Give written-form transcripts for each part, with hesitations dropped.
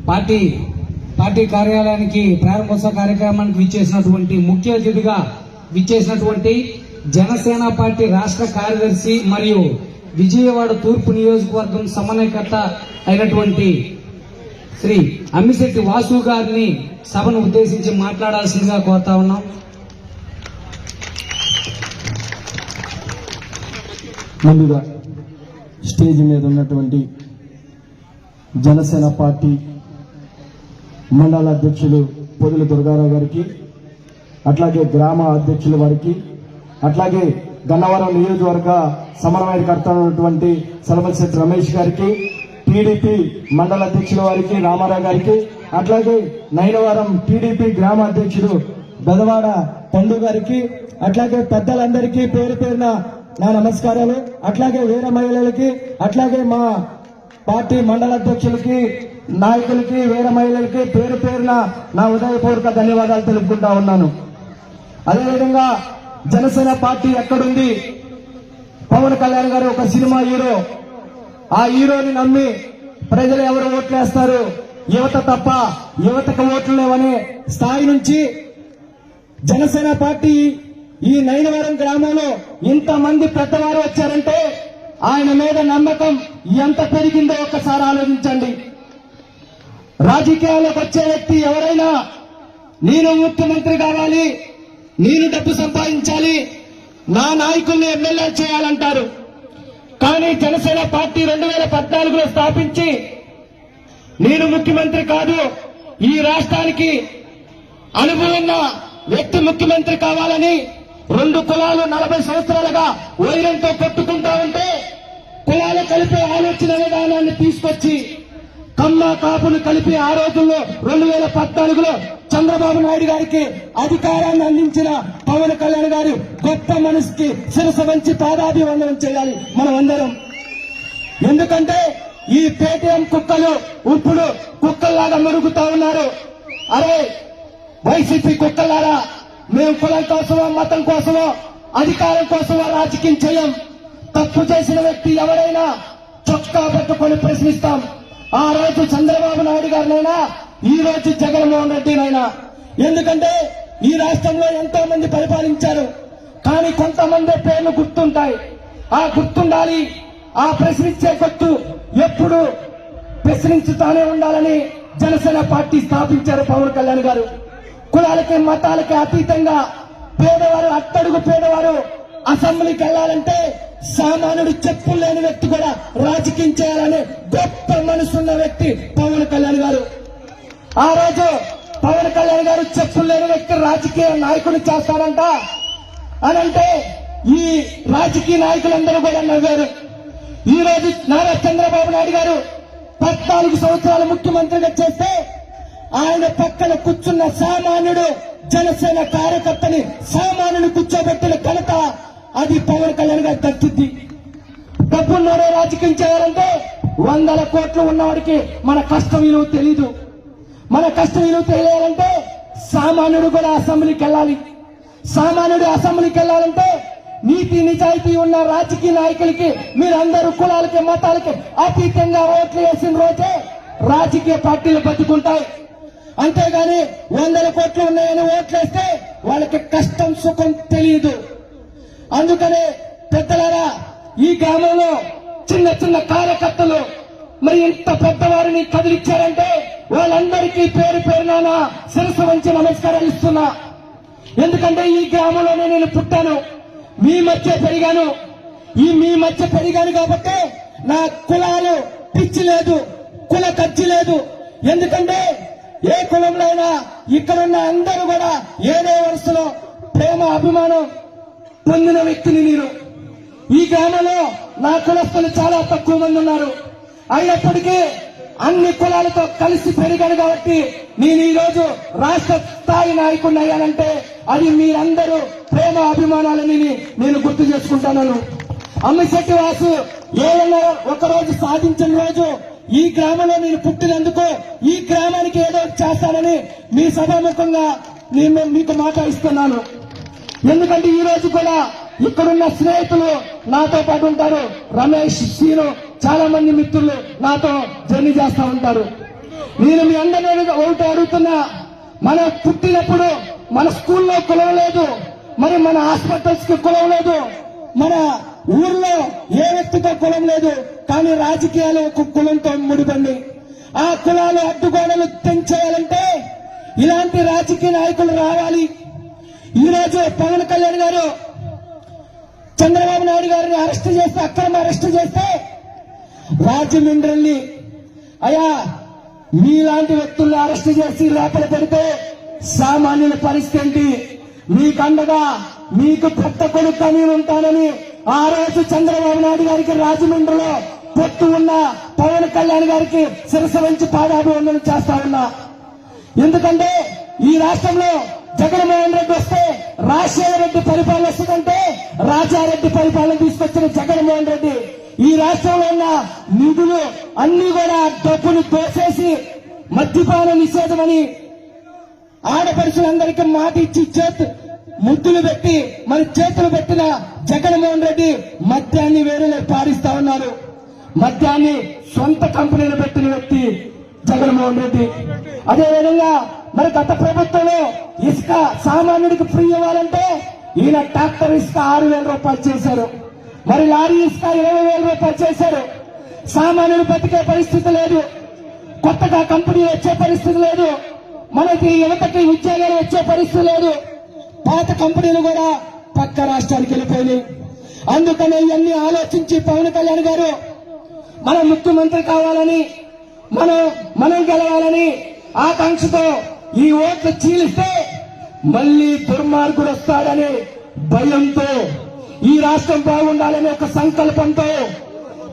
Party కార్యాలయానికి ప్రారంభోత్సవ కార్యక్రమానికి విచ్చేసినటువంటి ముఖ్య అతిథిగా విచ్చేసినటువంటి జనసేన పార్టీ రాష్ట్ర కార్యదర్శి మరియు విజయవాడ తూర్పు నియోజకవర్గం సమన్వయకర్త అయినటువంటి శ్రీ అమ్మిశెట్టి వాసు గారిని సభను ఉద్దేశించి మాట్లాడాల్సిందిగా కోరుతా ఉన్నాం. ముందుగా స్టేజ్ మీద ఉన్నటువంటి జనసేన పార్టీ మండల అధ్యక్షులు పొదుల దుర్గారావు గారికి, అట్లాగే గ్రామ అధ్యక్షుల వారికి, అట్లాగే గన్నవరం నియోజకవర్గ సమన్వయకర్త అయినటువంటి సలమశెట్టి రమేష్ గారికి, టీడీపీ మండల అధ్యక్షుల వారికి రామారావు గారికి, అట్లాగే నైనవరం టీడీపీ గ్రామ అధ్యక్షుడు బెదవాడ పండు గారికి, అట్లాగే పెద్దలందరికీ పేరు పేరున నా నమస్కారాలు. అట్లాగే వీర మహిళలకి, అట్లాగే మా పార్టీ మండల అధ్యక్షులకి, నాయకులకి, వీర మహిళలకి పేరు పేరున నా హృదయపూర్వక ధన్యవాదాలు తెలుపుకుంటా ఉన్నాను. అదేవిధంగా జనసేన పార్టీ ఎక్కడుంది? పవన్ కళ్యాణ్ గారు ఒక సినిమా హీరో. ఆ హీరోని నమ్మి ప్రజలు ఎవరు ఓట్లేస్తారు? యువత తప్ప, యువతకు ఓట్లు లేవనే స్థాయి నుంచి జనసేన పార్టీ ఈ నైనవరం గ్రామంలో ఇంతమంది పెద్దవారు వచ్చారంటే ఆయన మీద నమ్మకం ఎంత పెరిగిందో ఒక్కసారి ఆలోచించండి. రాజకీయాల్లోకి వచ్చే వ్యక్తి ఎవరైనా నేను ముఖ్యమంత్రి కావాలి, నేను డబ్బు సంపాదించాలి, నా నాయకుల్ని ఎమ్మెల్యే చేయాలంటారు. కానీ జనసేన పార్టీ 2014లో స్థాపించి నేను ముఖ్యమంత్రి కాదు, ఈ రాష్ట్రానికి అనుభవం ఉన్న వ్యక్తి ముఖ్యమంత్రి కావాలని 2 కులాలు 40 సంవత్సరాలుగా వైరంతో కొట్టుకుంటా ఉంటే కులాలు కలిపే ఆలోచన విధానాన్ని తీసుకొచ్చి కమ్మ కాపును కలిపి ఆ రోజుల్లో 2014లో చంద్రబాబు నాయుడు గారికి అధికారాన్ని అందించిన పవన్ కళ్యాణ్ గారు గొప్ప మనసుకి శిరస వంచి పాదాభివందనం చేయాలి మనం అందరం. ఎందుకంటే ఈ పేటీఎం కుక్కలు ఇప్పుడు కుక్కల్లాగా మెరుగుతా ఉన్నారు. అరే వైసీపీ కుక్కలారా, మేము కులం కోసమో మతం కోసమో అధికారం కోసమో రాజకీయం చేయం. తప్పు చేసిన వ్యక్తి ఎవరైనా చొక్కా పట్టుకొని ప్రశ్నిస్తాం. ఆ రోజు చంద్రబాబు నాయుడు గారినైనా, ఈ రోజు జగన్మోహన్ రెడ్డినైనా. ఎందుకంటే ఈ రాష్ట్రంలో ఎంతో మంది పరిపాలించారు, కానీ కొంతమంది పేర్లు గుర్తుంటాయి. ఆ గుర్తుండాలి. ఆ ప్రశ్నించే గుర్తు ఎప్పుడు ప్రశ్నించుతానే ఉండాలని జనసేన పార్టీ స్థాపించారు పవన్ కళ్యాణ్ గారు. కులాలకి మతాలకి అతీతంగా పేదవారు, అట్టడుగు పేదవారు అసెంబ్లీకి వెళ్లాలంటే సామాన్యుడు చెప్పులు లేని వ్యక్తి కూడా రాజకీయం చేయాలనే గొప్ప మనసున్న వ్యక్తి పవన్ కళ్యాణ్ గారు. ఆ రోజు పవన్ కళ్యాణ్ గారు చెప్పులు లేని వ్యక్తి రాజకీయ నాయకుడిని చేస్తారంట అనంటే ఈ రాజకీయ నాయకులందరూ కూడా నవ్వారు. ఈ రోజు నారా చంద్రబాబు నాయుడు గారు 14 సంవత్సరాలు ముఖ్యమంత్రిగా చేస్తే ఆయన పక్కన కూర్చున్న సామాన్యుడు జనసేన కార్యకర్తని సామాన్యుని కూర్చోబెట్టిన ఘనత అది పవన్ కళ్యాణ్ గారు దక్కింది. డబ్బున్నోడే రాజకీయం చేయాలంటే 100 కోట్లు ఉన్నవాడికి మన కష్టం విలువ తెలీదు. మన కష్టం విలువ తెలియాలంటే సామాన్యుడు కూడా అసెంబ్లీకి వెళ్ళాలి. సామాన్యుడు అసెంబ్లీకి వెళ్ళాలంటే నీతి నిజాయితీ ఉన్న రాజకీయ నాయకులకి మీరందరూ కులాలకి మతాలకి అతీతంగా ఓట్లు వేసిన రోజే రాజకీయ పార్టీలు బతుకుంటాయి. అంతేగాని 100 కోట్లు ఉన్నాయని ఓట్లేస్తే వాళ్ళకి కష్టం సుఖం తెలియదు. అందుకనే పెద్దలారా, ఈ గ్రామంలో చిన్న చిన్న కార్యకర్తలు మరి ఇంత పెద్దవారిని కదిలిచ్చారంటే వాళ్ళందరికీ పేరు పేరున శిరస్సు వంచి నమస్కారాలు ఇస్తున్నా. ఎందుకంటే ఈ గ్రామంలోనే నేను పుట్టాను, మీ మధ్య పెరిగాను. మీ మధ్య పెరిగాను కాబట్టి నా కులాలు పిచ్చి లేదు, కుల కచ్చి లేదు. ఎందుకంటే ఏ కులంలో అయినా ఇక్కడున్న అందరూ కూడా ఏదో వరుసలో ప్రేమ అభిమానం పొందిన వ్యక్తిని నేను. ఈ గ్రామంలో నా కులస్తులు చాలా తక్కువ మంది ఉన్నారు. అయినప్పటికీ అన్ని కులాలతో కలిసి పెరిగాను కాబట్టి నేను ఈ రోజు రాష్ట్ర స్థాయి నాయకుడిని అయ్యానంటే అది మీరందరూ ప్రేమ అభిమానాలని నేను గుర్తు చేసుకుంటున్నాను. అమ్మిశెట్టి వాసు ఏదైనా ఒకరోజు సాధించిన రోజు ఈ గ్రామంలో నేను పుట్టినందుకు ఈ గ్రామానికి ఏదో చేస్తానని మీ సభాముఖంగా నేను మీకు మాట ఇస్తున్నాను. ఎందుకంటే ఈ రోజు కూడా ఇక్కడున్న స్నేహితులు నాతో పాటు ఉంటారు. రమేష్, సీను, చాలా మంది మిత్రులు నాతో జర్నీ చేస్తా ఉంటారు. నేను మీ అందరినీ ఒకటి అడుగుతున్నా, మనం పుట్టినప్పుడు మన స్కూల్లో కులం లేదు, మరి మన హాస్పిటల్స్ కి కులం లేదు, మన ఊర్లో ఏ వ్యక్తితో కులం లేదు, కానీ రాజకీయాలు ఒక కులంతో ముడిపడి ఆ కులాలు అడ్డుగోడలు తెంచేయాలంటే ఇలాంటి రాజకీయ నాయకులు రావాలి. ఈ రోజు పవన్ కళ్యాణ్ గారు చంద్రబాబు నాయుడు గారిని అరెస్ట్ చేస్తే, అక్రమ అరెస్ట్ చేస్తే రాజమండ్రిని అయ్యా మీలాంటి వ్యక్తుల్ని అరెస్ట్ చేసి లోపల పెడితే సామాన్యుల పరిస్థితి ఏంటి? మీకండగా మీకు పెద్ద కొడుకు నేను ఉంటానని ఆ రోజు చంద్రబాబు నాయుడు గారికి రాజమండ్రిలో పొత్తు ఉన్న పవన్ కళ్యాణ్ గారికి శిరస్సు వంచి పాదాభివందనం చేస్తా ఉన్నా. ఎందుకంటే ఈ రాష్ట్రంలో జగన్మోహన్ రెడ్డి వస్తే రాజశేఖర రెడ్డి పరిపాలన వస్తుందంటే రాజారెడ్డి పరిపాలన తీసుకొచ్చిన జగన్మోహన్ రెడ్డి ఈ రాష్ట్రంలో ఉన్న నిధులు అన్ని కూడా డబ్బులు తోసేసి మద్యపాన నిషేధమని ఆడపడుచులందరికీ మాట ఇచ్చి ముద్దులు పెట్టి మరి చేతులు పెట్టిన జగన్మోహన్ రెడ్డి మద్యాన్ని వేరేలో పారిస్తా ఉన్నారు. మద్యాన్ని సొంత కంపెనీలు పెట్టిన వ్యక్తి జగన్మోహన్ రెడ్డి. అదేవిధంగా మరి గత ప్రభుత్వంలో ఇసుక సామాన్యుడికి ఫ్రీ ఇవ్వాలంటే ఈయన ట్రాక్టర్ ఇసుక 6,000 రూపాయలు చేశారు, మరి లారీ ఇసుక 20,000 రూపాయలు చేశారు. సామాన్యుడు బతికే పరిస్థితి లేదు, కొత్తగా కంపెనీ వచ్చే పరిస్థితి లేదు, మనకి యువతకి ఉద్యోగాలు వచ్చే పరిస్థితి లేదు. పాత కంపెనీలు కూడా పక్క రాష్ట్రానికి వెళ్ళిపోయినాయి. అందుకనే ఇవన్నీ ఆలోచించి పవన్ కళ్యాణ్ గారు మనం ముఖ్యమంత్రి కావాలని, మనం గెలవాలని ఆకాంక్షతో ఈ ఓట్లు చీలిస్తే మళ్లీ దుర్మార్గుడు వస్తాడని భయంతో, ఈ రాష్ట్రం బాగుండాలనే ఒక సంకల్పంతో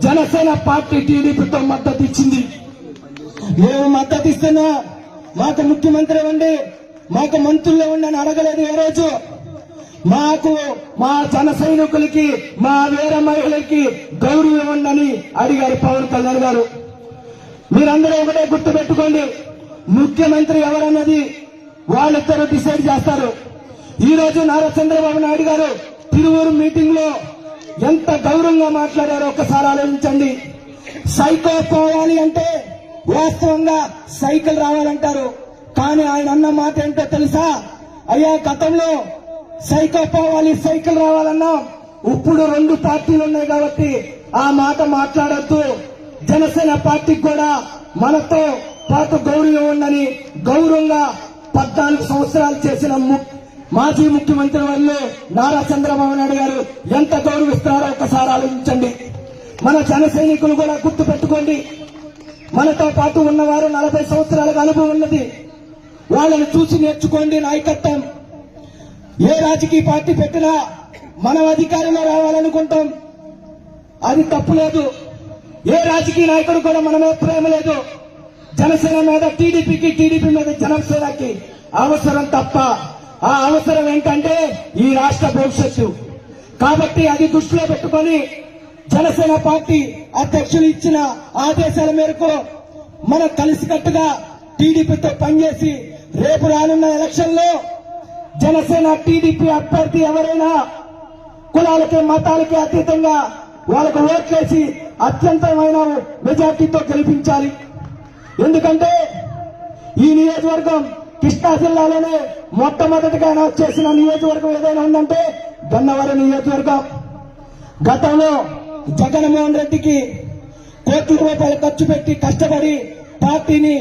జనసేన పార్టీ టీడీపీతో మద్దతు ఇచ్చింది. మేము మద్దతు ఇస్తున్నా, మాకు ముఖ్యమంత్రి ఇవ్వండి, మాకు మంత్రులు ఇవ్వండి అని అడగలేదు. ఏ రోజు మాకు మా జన సైనికులకి, మా వీర మహిళలకి గౌరవం ఇవ్వండి అని అడిగారు పవన్ కళ్యాణ్ గారు. మీరందరూ ఒకటే గుర్తు పెట్టుకోండి, ముఖ్యమంత్రి ఎవరన్నది వాళ్ళిద్దరూ డిసైడ్ చేస్తారు. ఈ రోజు నారా చంద్రబాబు నాయుడు గారు తిరువూరు మీటింగ్ లో ఎంత గౌరవంగా మాట్లాడారో ఒకసారి ఆలోచించండి. సైకో పోవాలి అంటే వాస్తవంగా సైకిల్ రావాలంటారు, కానీ ఆయన అన్న మాట ఏంటో తెలుసా? అయ్యా గతంలో సైకో పోవాలి సైకిల్ రావాలన్నా, ఇప్పుడు 2 పార్టీలు ఉన్నాయి కాబట్టి ఆ మాట మాట్లాడద్దు. జనసేన పార్టీకి కూడా మనతో పాటు గౌరవం ఉందని గౌరవంగా 14 సంవత్సరాలు చేసిన మాజీ ముఖ్యమంత్రి వాళ్ళు నారా చంద్రబాబు నాయుడు గారు ఎంత గౌరవిస్తారో ఒకసారి ఆలోచించండి. మన జన సైనికులు కూడా గుర్తు పెట్టుకోండి, మనతో పాటు ఉన్నవారు 40 సంవత్సరాలకు అనుభవం ఉన్నది, వాళ్ళని చూసి నేర్చుకోండి నాయకత్వం. ఏ రాజకీయ పార్టీ పెట్టినా మనం అధికారంలో రావాలనుకుంటాం, అది తప్పు లేదు. ఏ రాజకీయ నాయకుడు కూడా మన మీద ప్రేమ లేదు. జనసేన మీద టీడీపీకి, టీడీపీ మీద జనసేనకి అవసరం తప్ప, ఆ అవసరం ఏంటంటే ఈ రాష్ట్ర భవిష్యత్తు. కాబట్టి అది దృష్టిలో పెట్టుకొని జనసేన పార్టీ అధ్యక్షులు ఇచ్చిన ఆదేశాల మేరకు మనం కలిసికట్టుగా టీడీపీతో పనిచేసి రేపు రానున్న ఎలక్షన్ లో జనసేన టీడీపీ అభ్యర్థి ఎవరైనా కులాలకి మతాలకి అతీతంగా వాళ్ళకు ఓట్లేసి అత్యంతమైన మెజార్టీతో గెలిపించాలి. ఎందుకంటే ఈ నియోజకవర్గం కృష్ణా జిల్లాలోనే మొట్టమొదటిగా అనౌన్స్ చేసిన నియోజకవర్గం ఏదైనా ఉందంటే గన్నవరం నియోజకవర్గం. గతంలో జగన్మోహన్ రెడ్డికి కోట్ల రూపాయలు ఖర్చు పెట్టి కష్టపడి పార్టీని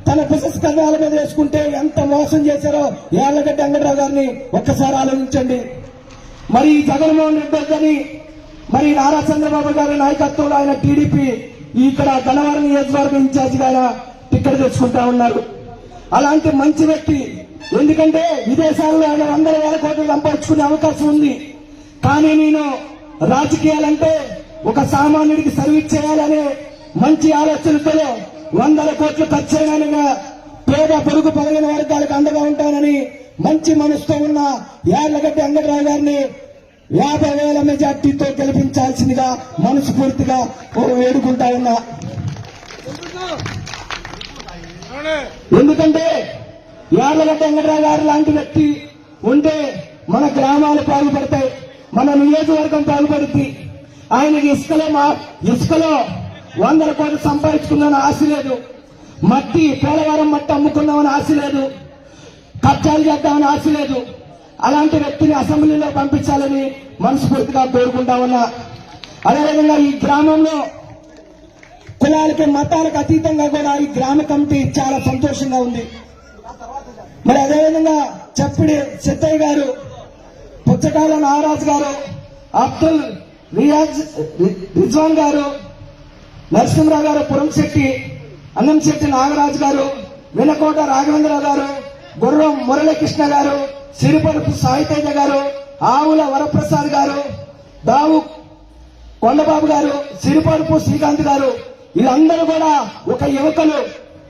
తన పుస్తకాల మీద వేసుకుంటే ఎంత మోసం చేశారో యార్లగడ్డ వెంకటరావు గారిని ఒక్కసారి ఆలోచించండి. మరి జగన్మోహన్ రెడ్డి గారిని మరి నారా చంద్రబాబు గారి నాయకత్వంలో ఆయన టీడీపీ ఇక్కడ గన్నవరం నియోజకవర్గం ఇన్ఛార్జిగా ఆయన టికెట్ తెచ్చుకుంటా ఉన్నారు. అలాంటి మంచి వ్యక్తి, ఎందుకంటే విదేశాల్లో ఆయన 100,000 కోట్లు సంపాదించుకునే అవకాశం ఉంది. కానీ నేను రాజకీయాలంటే ఒక సామాన్యుడికి సర్వీస్ చేయాలనే మంచి ఆలోచనతో 100 కోట్లు ఖర్చైనా పేద పొరుగు పొరగిన వర్గాలకు అండగా ఉంటానని మంచి మనసుతో ఉన్న యార్లగడ్డ వెంకటరావు గారిని 50,000 మెజార్టీతో గెలిపించాల్సిందిగా మనస్ఫూర్తిగా వేడుకుంటా ఉన్నా. ఎందుకంటే యార్లగడ్డ వెంకటరావు గారు లాంటి వ్యక్తి ఉంటే మన గ్రామాలు బాగుపడతాయి, మన నియోజకవర్గం బాగుపడుద్ది. ఆయనకి ఇసుకలో 100 కోట్లు సంపాదించుకుందని ఆశ లేదు. మట్టి పోలవరం మట్టి అమ్ముకుందామని ఆశ లేదు, కబ్జాలు చేద్దామని ఆశ లేదు. అలాంటి వ్యక్తిని అసెంబ్లీలో పంపించాలని మనస్ఫూర్తిగా కోరుకుంటా ఉన్నా. అదేవిధంగా ఈ గ్రామంలో కులాలకి మతాలకు అతీతంగా కూడా ఈ గ్రామ కమిటీ చాలా సంతోషంగా ఉంది. మరి అదేవిధంగా చప్పిడి సిద్ధయ్య గారు, పుచ్చకాల నాగరాజు గారు, అబ్దుల్ రిజ్వాన్ గారు, నరసింహరావు గారు, పురంశెట్టి, అన్నంశెట్టి నాగరాజు గారు, వినకోట రాఘవేంద్రరావు గారు, గుర్రం మురళీకృష్ణ గారు, సిరిపరుపు సాయితేజ గారు, ఆవుల వరప్రసాద్ గారు, దావు కొండబాబు గారు, సిరిపరుపు శ్రీకాంత్ గారు, వీళ్ళందరూ కూడా ఒక యువకులు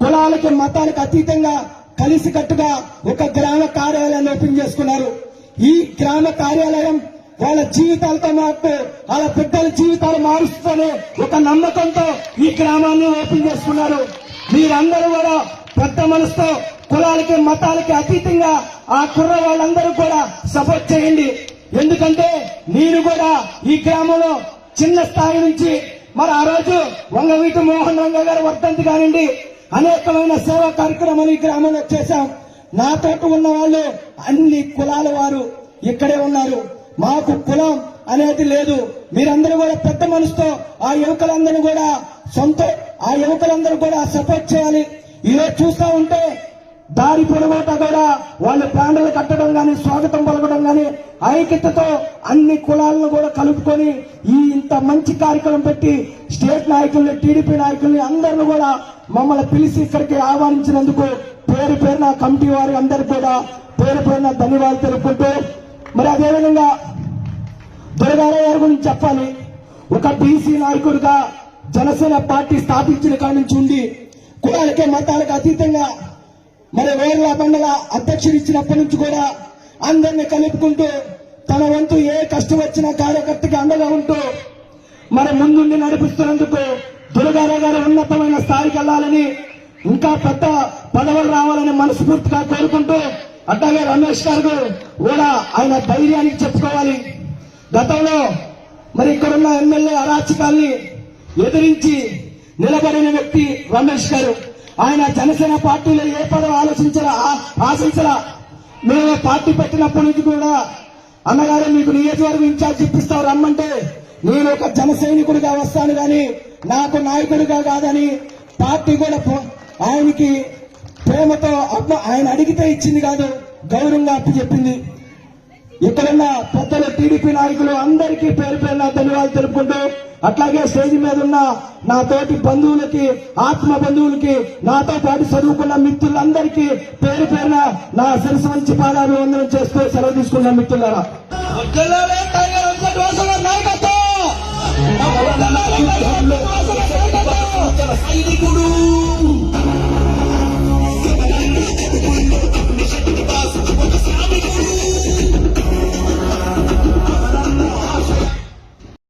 కులాలకి మతాలకు అతీతంగా కలిసికట్టుగా ఒక గ్రామ కార్యాలయాన్ని ఓపెన్ చేసుకున్నారు. ఈ గ్రామ కార్యాలయం వాళ్ళ జీవితాలతో మాకు వాళ్ళ బిడ్డల జీవితాలు మారుస్తుందనే ఒక నమ్మకంతో ఈ గ్రామాన్ని ఓపెన్ చేసుకున్నారు. మీరందరూ కూడా పెద్ద మనసుతో కులాలకి మతాలకి అతీతంగా ఆ కుర్ర వాళ్ళందరూ కూడా సపోర్ట్ చేయండి. ఎందుకంటే నేను కూడా ఈ గ్రామంలో చిన్న స్థాయి నుంచి మరి ఆ రోజు వంగవీటి మోహన్ రంగ గారు వర్ధంతి కానివ్వండి, అనేకమైన సేవా కార్యక్రమాలు ఈ గ్రామంలో చేశాం. నాతోటి ఉన్న వాళ్ళు అన్ని కులాల వారు ఇక్కడే ఉన్నారు. మాకు కులం అనేది లేదు. మీరందరూ కూడా పెద్ద మనసుతో ఆ యువకులందరూ కూడా సపోర్ట్ చేయాలి. ఈరోజు చూస్తా ఉంటే దారి పొడగోట కూడా వాళ్ళు ప్లాండర్లు కట్టడం గాని, స్వాగతం పలకడం గాని, ఐక్యతతో అన్ని కులాలను కూడా కలుపుకొని ఈ ఇంత మంచి కార్యక్రమం పెట్టి స్టేట్ నాయకుల్ని, టీడీపీ నాయకుల్ని అందరిని కూడా మమ్మల్ని పిలిచి ఇక్కడికి ఆహ్వానించినందుకు పేరు పేరున కమిటీ వారి అందరికీ కూడా పేరు పేరున ధన్యవాదాలు తెలుపుకుంటూ, మరి అదేవిధంగా దుర్గారావు గారి గురించి చెప్పాలి. ఒక బీసీ నాయకుడిగా జనసేన పార్టీ స్థాపించిన కాడి నుంచి ఉండి కులాలకే మతాలకు అతీతంగా మరి వేర్ల మండల అధ్యక్షుడు ఇచ్చినప్పటి నుంచి కూడా అందరినీ కలుపుకుంటూ తన వంతు ఏ కష్టం వచ్చినా కార్యకర్తకి అండగా ఉంటూ మరి ముందుండి నడిపిస్తున్నందుకు దుర్గారావు గారు ఉన్నతమైన స్థాయికి వెళ్లాలని, ఇంకా పెద్ద పదవులు రావాలని మనస్ఫూర్తిగా కోరుకుంటూ, అట్లాగే రమేష్ గారు కూడా ఆయన ధైర్యానికి చెప్పుకోవాలి. గతంలో మరి ఇక్కడున్న ఎమ్మెల్యే అరాచకాల్ని ఎదిరించి నిలబడిన వ్యక్తి రమేష్ గారు. ఆయన జనసేన పార్టీలో ఏ పదవి ఆశించరా. మేము పార్టీ పెట్టినప్పటి నుంచి కూడా అన్నగారు మీకు నియోజకవర్గం ఇన్ఛార్జ్ ఇప్పిస్తావు రమ్మంటే నేను ఒక జన సైనికుడిగా వస్తాను కానీ నాకు నాయకుడిగా కాదని పార్టీ కూడా ఆయనకి ప్రేమతో ఆయన అడిగితే ఇచ్చింది కాదు, గౌరవంగా అప్పు చెప్పింది. ఇక్కడున్న పెద్దలు టీడీపీ నాయకులు అందరికీ పేరు పేరున ధన్యవాదాలు తెలుపుకుంటూ, అట్లాగే స్టేజ్ మీద ఉన్న నా తోటి బంధువులకి, ఆత్మ బంధువులకి, నాతో పాటు చదువుకున్న మిత్రులందరికీ పేరు పేరున నా శిరస్సు వంచి పాదాభివందనం చేస్తూ సెలవు తీసుకున్న మిత్రులారా. నాయకత్వం